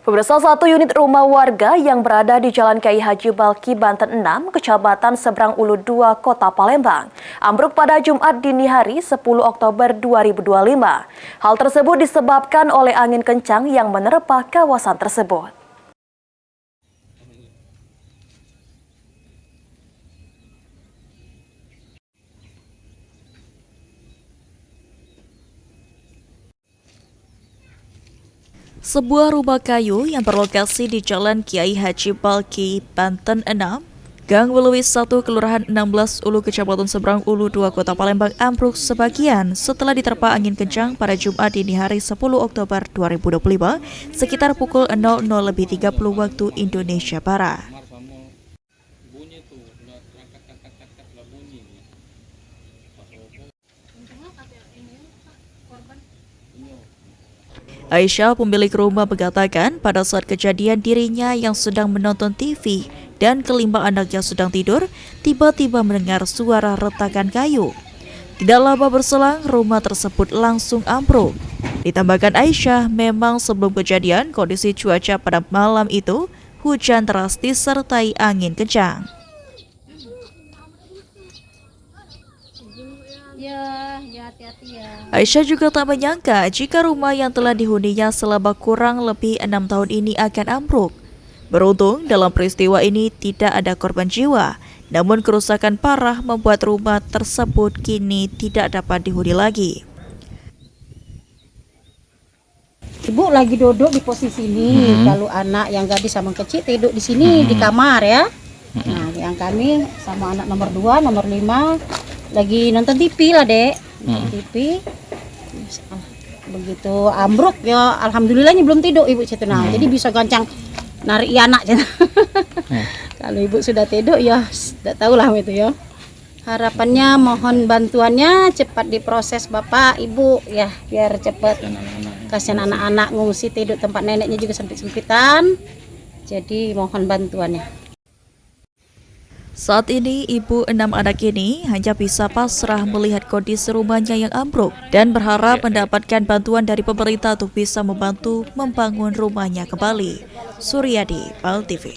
Pemirsa, satu unit rumah warga yang berada di Jalan Kiai Haji Balki, Banten 6, Kecamatan Seberang Ulu 2, Kota Palembang, ambruk pada Jumat dini hari 10 Oktober 2025. Hal tersebut disebabkan oleh angin kencang yang menerpa kawasan tersebut. Sebuah rumah kayu yang berlokasi di Jalan Kiai Haji Balki, Banten 6, Gang Weluwis 1, Kelurahan 16 Ulu, Kecamatan Seberang Ulu 2, Kota Palembang ambruk sebagian setelah diterpa angin kencang pada Jumat dini hari 10 Oktober 2025 sekitar pukul 00.30 waktu Indonesia Barat. Aisyah, pemilik rumah, mengatakan pada saat kejadian dirinya yang sedang menonton TV dan kelima anaknya sedang tidur, tiba-tiba mendengar suara retakan kayu. Tidak lama berselang, rumah tersebut langsung ambruk. Ditambahkan Aisyah, memang sebelum kejadian kondisi cuaca pada malam itu hujan deras disertai angin kencang. Aisyah juga tak menyangka jika rumah yang telah dihuninya selama kurang lebih 6 tahun ini akan ambruk. Beruntung dalam peristiwa ini tidak ada korban jiwa, namun kerusakan parah membuat rumah tersebut kini tidak dapat dihuni lagi. Ibu lagi duduk di posisi ini, kalau anak yang gadis sama kecil tidur di sini di kamar ya. Nah, yang kami sama anak nomor 2, nomor 5 lagi nonton TV lah, Dek. TV. Begitu ambruk ya, alhamdulillahnya belum tidur Ibu Cetuna. Jadi bisa gancang narik anak. Kalau Ibu sudah tidur ya tidak tahu lah itu ya. Harapannya mohon bantuannya cepat diproses Bapak Ibu ya, biar cepat. Kasihan anak-anak ngungsi tidur tempat neneknya juga sempit-sempitan. Jadi mohon bantuannya. Saat ini, ibu 6 anak ini hanya bisa pasrah melihat kondisi rumahnya yang ambruk dan berharap mendapatkan bantuan dari pemerintah untuk bisa membantu membangun rumahnya kembali. Suryadi, PAL TV.